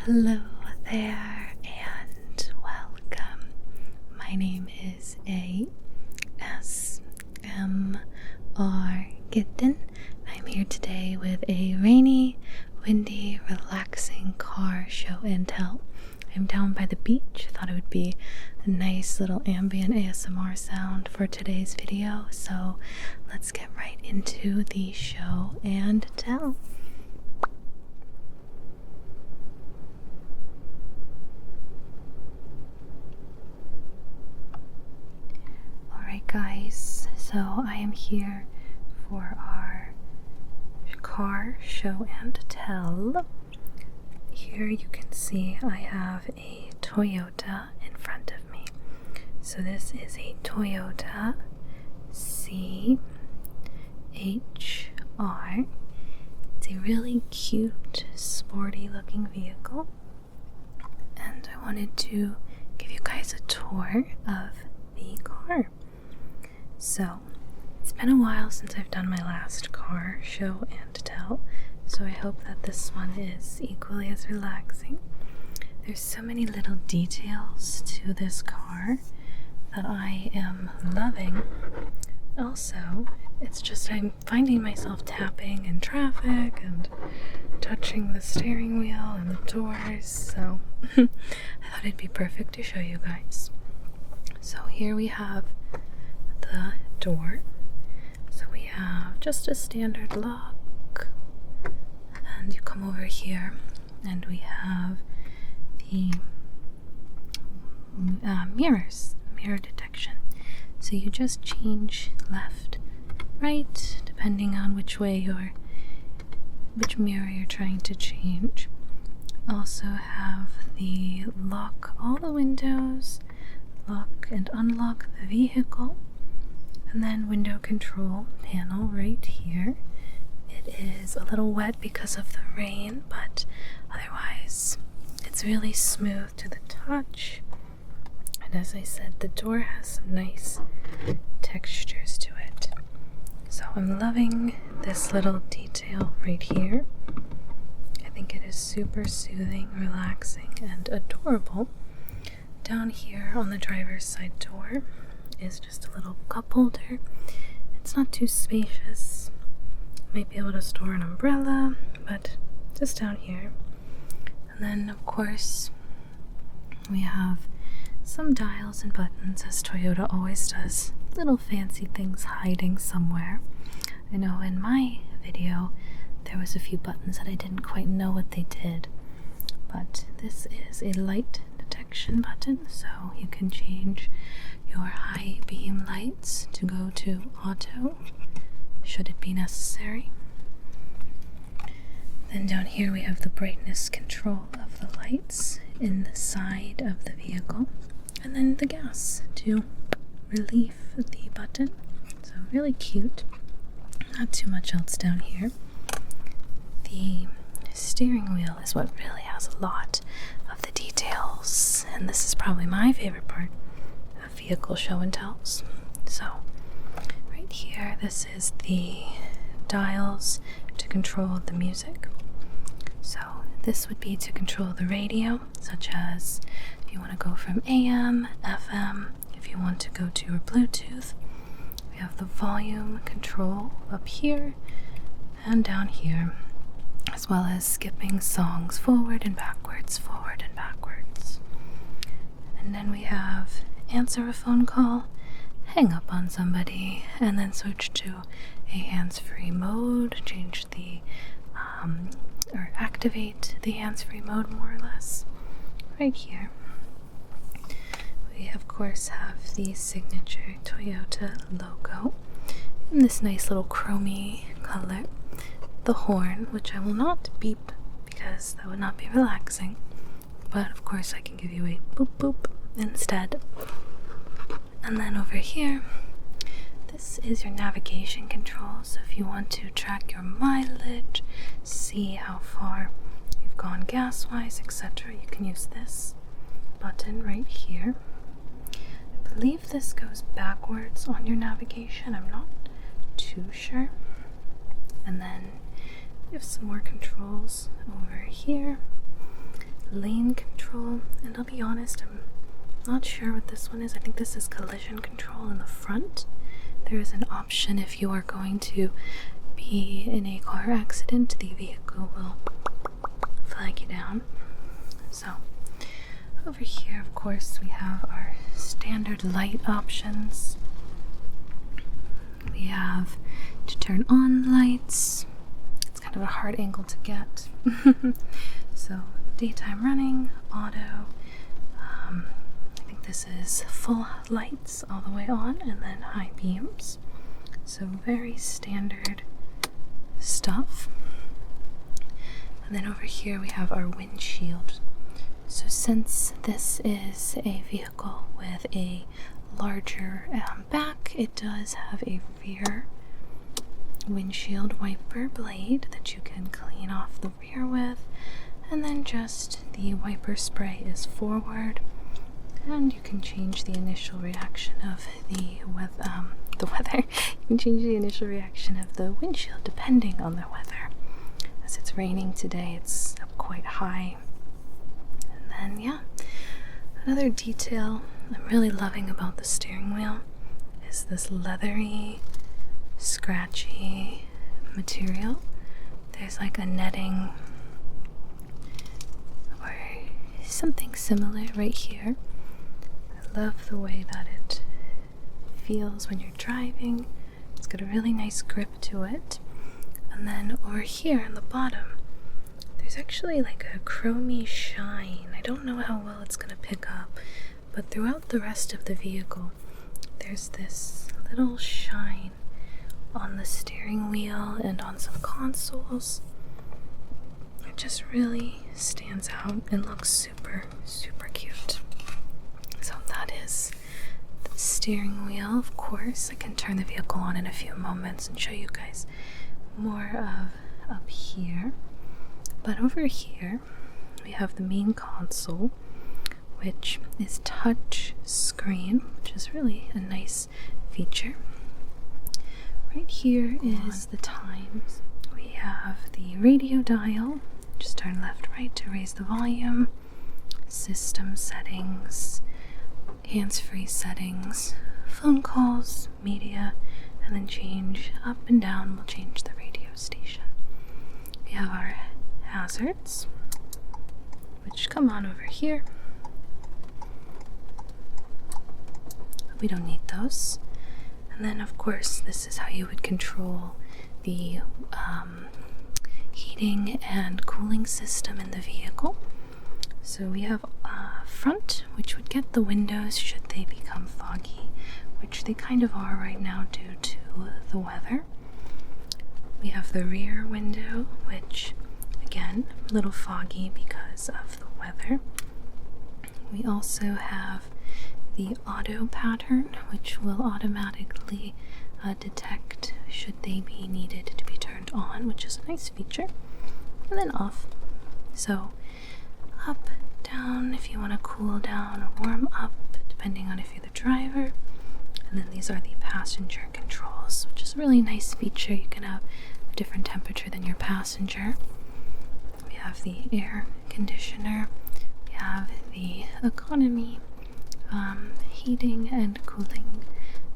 Hello there and welcome. My name is ASMrkitten. I'm here today with a rainy, windy, relaxing car show and tell. I'm down by the beach. Thought it would be a nice little ambient ASMR sound for today's video. So let's get right into the show and tell. Alright guys, so I am here for our car show and tell. Here you can see I have a Toyota in front of me. So this is a Toyota CHR. It's a really cute, sporty looking vehicle. And I wanted to give you guys a tour of the car. So, it's been a while since I've done my last car show and tell, so I hope that this one is equally as relaxing. There's so many little details to this car that I am loving. Also, it's just I'm finding myself tapping in traffic and touching the steering wheel and the doors, so I thought it'd be perfect to show you guys. So here we have the door. So we have just a standard lock, and you come over here and we have the mirror detection. So you just change left, right, depending on which mirror you're trying to change. Also have the lock all the windows, lock and unlock the vehicle, and then window control panel right here. It is a little wet because of the rain, but otherwise it's really smooth to the touch. And as I said, the door has some nice textures to it. So I'm loving this little detail right here. I think it is super soothing, relaxing, and adorable. Down here on the driver's side door is just a little cup holder. It's not too spacious. Might be able to store an umbrella, but just down here. And then of course we have some dials and buttons, as Toyota always does. Little fancy things hiding somewhere. I know in my video there was a few buttons that I didn't quite know what they did, but this is a light detection button, so you can change your high beam lights to go to auto should it be necessary. Then down here we have the brightness control of the lights in the side of the vehicle, and then the gas to relieve the button. So really cute. Not too much else down here. The steering wheel is what really has a lot of the details, and this is probably my favorite part of vehicle show and tells. So right here, this is the dials to control the music. So this would be to control the radio, such as if you want to go from AM, FM, if you want to go to your Bluetooth. We have the volume control up here and down here, as well as skipping songs forward and backwards, forward and backwards. And then we have answer a phone call, hang up on somebody, and then switch to a hands-free mode, change the, or activate the hands-free mode more or less, right here. We of course have the signature Toyota logo in this nice little chromey color. The horn, which I will not beep because that would not be relaxing, but of course I can give you a boop boop instead. And then over here, this is your navigation control, so if you want to track your mileage, see how far you've gone gas-wise, etc., you can use this button right here. I believe this goes backwards on your navigation, I'm not too sure. And then we have some more controls over here. lane control, and I'll be honest, I'm not sure what this one is. I think this is collision control in the front. There is an option if you are going to be in a car accident, the vehicle will flag you down. So over here, of course, we have our standard light options. We have to turn on lights. It's kind of a hard angle to get. So daytime running, auto. I think this is full lights all the way on, and then high beams. So very standard stuff. And then over here we have our windshield. So since this is a vehicle with a larger back, it does have a rear windshield wiper blade that you can clean off the rear with, and then just the wiper spray is forward, and you can change the initial reaction of the weather. You can change the initial reaction of the windshield depending on the weather. As it's raining today, it's up quite high. And then, yeah, another detail I'm really loving about the steering wheel is this leathery, scratchy material. There's like a netting or something similar right here. I love the way that it feels when you're driving. It's got a really nice grip to it. And then over here on the bottom, there's actually like a chromey shine. I don't know how well it's gonna pick up, but throughout the rest of the vehicle, there's this little shine on the steering wheel and on some consoles. It just really stands out and looks super, super cute. So that is the steering wheel. Of course, I can turn the vehicle on in a few moments and show you guys more of up here. But over here, we have the main console, which is touch screen, which is really a nice feature. Right here is the times. We have the radio dial, just turn left, right to raise the volume, system settings, hands-free settings, phone calls, media, and then change up and down, we'll change the radio station. We have our hazards, which come on over here. We don't need those. And then, of course, this is how you would control the heating and cooling system in the vehicle. So we have front, which would get the windows should they become foggy, which they kind of are right now due to the weather. We have the rear window, which, again, a little foggy because of the weather. We also have the auto pattern, which will automatically detect should they be needed to be turned on, which is a nice feature. And then off. So up, down if you want to cool down or warm up, depending on if you're the driver. And then these are the passenger controls, which is a really nice feature. You can have a different temperature than your passenger. We have the air conditioner. We have the economy, heating and cooling,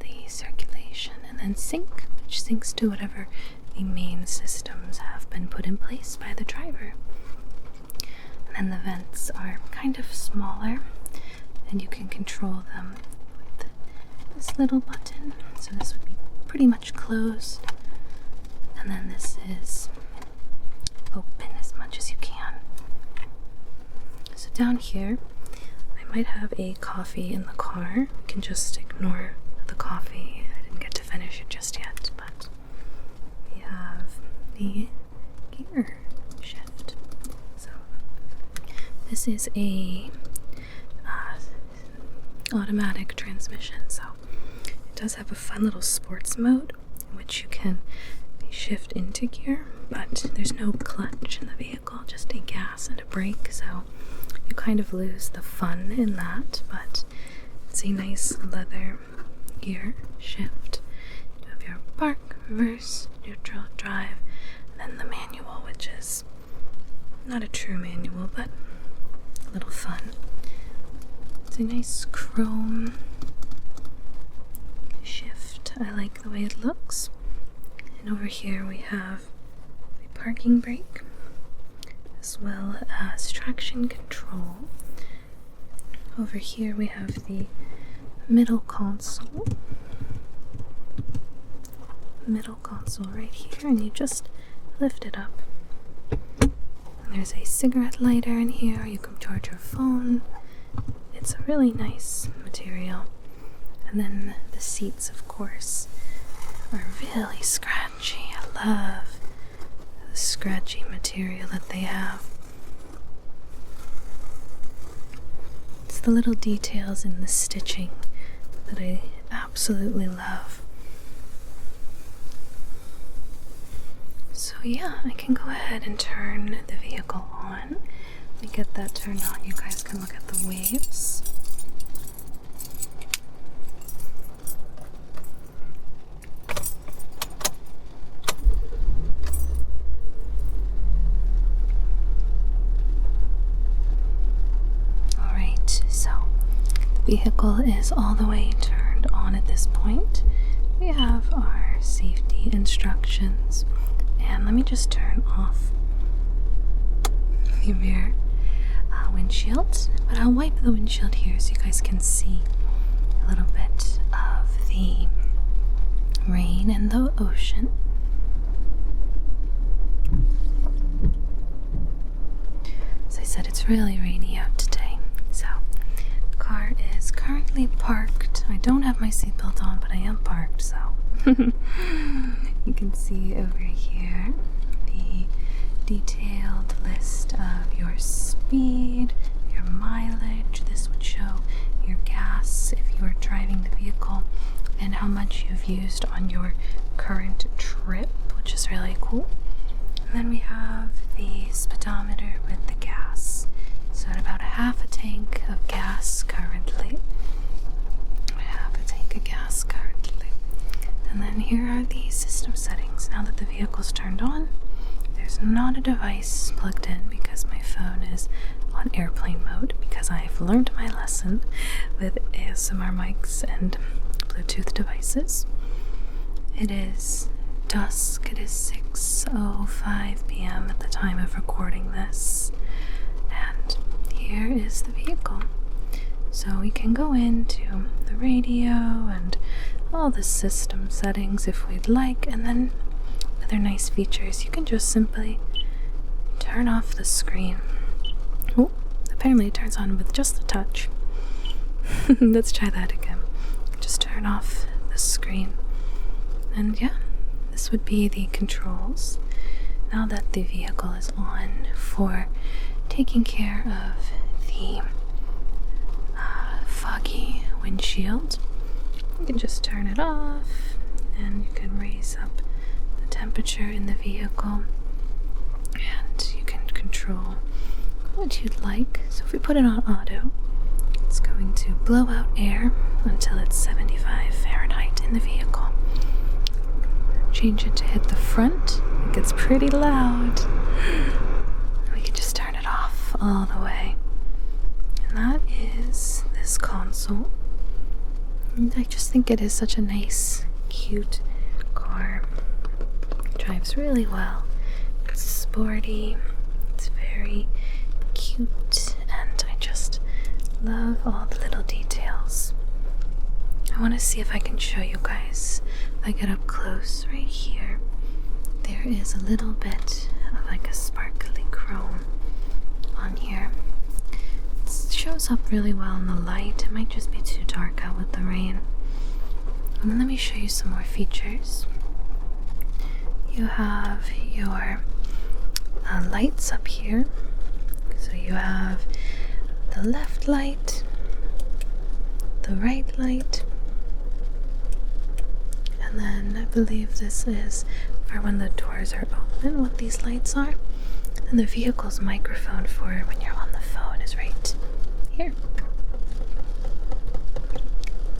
the circulation, and then sync, which syncs to whatever the main systems have been put in place by the driver. And then the vents are kind of smaller, and you can control them with this little button. So this would be pretty much closed, and then this is open as much as you can. So down here, I might have a coffee in the car. You can just ignore the coffee. I didn't get to finish it just yet, but we have the gear shift. So this is a automatic transmission, so it does have a fun little sports mode in which you can shift into gear, but there's no clutch in the vehicle, just a gas and a brake, so you kind of lose the fun in that. But it's a nice leather gear shift. You have your park, reverse, neutral, drive, and then the manual, which is not a true manual, but a little fun. It's a nice chrome shift. I like the way it looks. And over here we have the parking brake, as well as traction control. Over here we have the middle console. Middle console right here, and you just lift it up. And there's a cigarette lighter in here. You can charge your phone. It's a really nice material. And then the seats, of course, are really scratchy. I love the scratchy material that they have. It's the little details in the stitching that I absolutely love. So yeah, I can go ahead and turn the vehicle on. Let me get that turned on. You guys can look at the waves. Alright, so the vehicle is all the way turned on at this point. We have our safety instructions. And let me just turn off the rear windshield, but I'll wipe the windshield here so you guys can see a little bit of the rain and the ocean. As I said, it's really rainy out today, so the car is currently parked. I don't have my seatbelt on, but I am parked, so you can see over here the detailed list of your speed, your mileage. This would show your gas if you are driving the vehicle and how much you've used on your current trip, which is really cool. And then we have the speedometer with the gas. So at about half a tank of gas currently. Half a tank of gas currently. And then here are the system settings. Now that the vehicle's turned on, there's not a device plugged in because my phone is on airplane mode, because I've learned my lesson with ASMR mics and Bluetooth devices. It is dusk. It is 6:05 p.m. at the time of recording this. And here is the vehicle. So we can go into the radio and all the system settings if we'd like, and then other nice features. You can just simply turn off the screen. Oh, apparently it turns on with just a touch. Let's try that again. Just turn off the screen. And yeah, this would be the controls. Now that the vehicle is on for taking care of the foggy windshield, you can just turn it off, and you can raise up the temperature in the vehicle, and you can control what you'd like. So if we put it on auto, it's going to blow out air until it's 75 Fahrenheit in the vehicle. Change it to hit the front. It gets pretty loud. We can just turn it off all the way. And that is this console. And I just think it is such a nice, cute car. It drives really well. It's sporty. It's very cute. And I just love all the little details. I want to see if I can show you guys. If I get up close right here, there is a little bit of like a sparkly chrome on here. It shows up really well in the light. It might just be too dark out with the rain. And then let me show you some more features. You have your lights up here. So you have the left light, the right light, and then I believe this is for when the doors are open, what these lights are. And the vehicle's microphone for when you're on the phone is right here.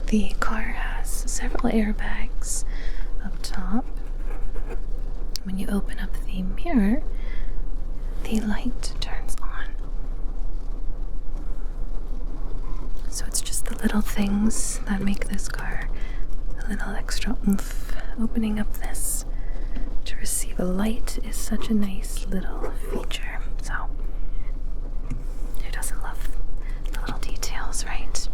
The car has several airbags up top. When you open up the mirror, the light turns on. little things that make this car a little extra oomph. Opening up this to receive a light is such a nice little feature. So, who doesn't love the little details, right?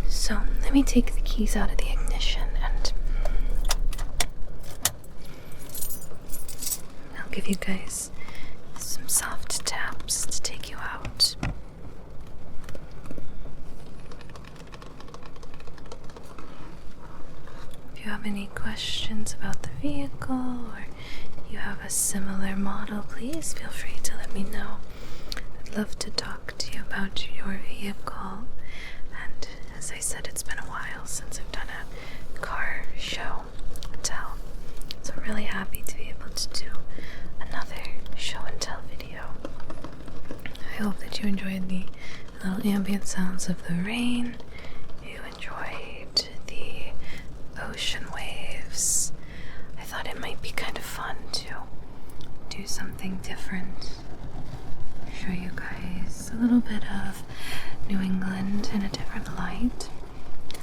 So, let me take the keys out of the ignition and I'll give you guys some soft taps to take you out. If you have any questions about the vehicle or you have a similar model, please feel free to let me know. I'd love to talk to you about your vehicle. And as I said, it's been a while since I've done a car show and tell. So I'm really happy to be able to do another show and tell video. I hope that you enjoyed the little ambient sounds of the rain. You enjoyed the ocean waves. I thought it might be kind of fun to do something different. Show you guys a little bit of New England in a different light.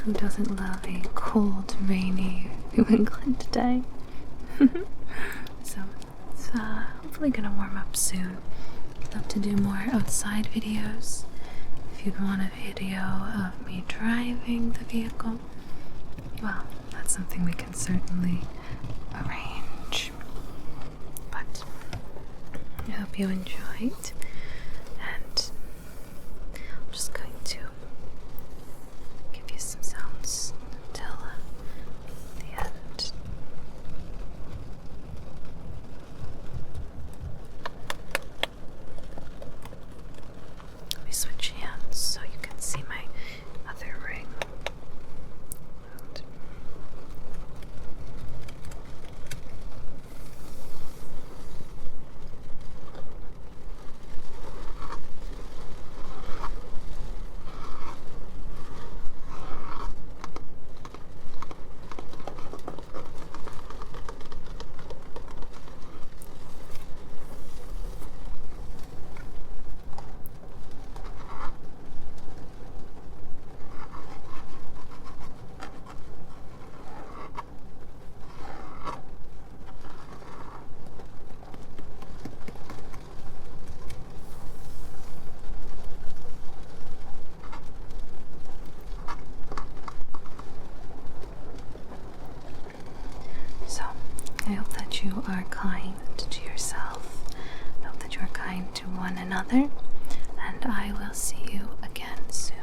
Who doesn't love a cold, rainy New England day? So it's hopefully gonna warm up soon. I'd love to do more outside videos. If you'd want a video of me driving the vehicle, well, that's something we can certainly arrange. But I hope you enjoyed, and I'm just going to give you some sounds until the end. Let me switch hands so you can see my other ring. I hope that you are kind to yourself. I hope that you are kind to one another. And I will see you again soon.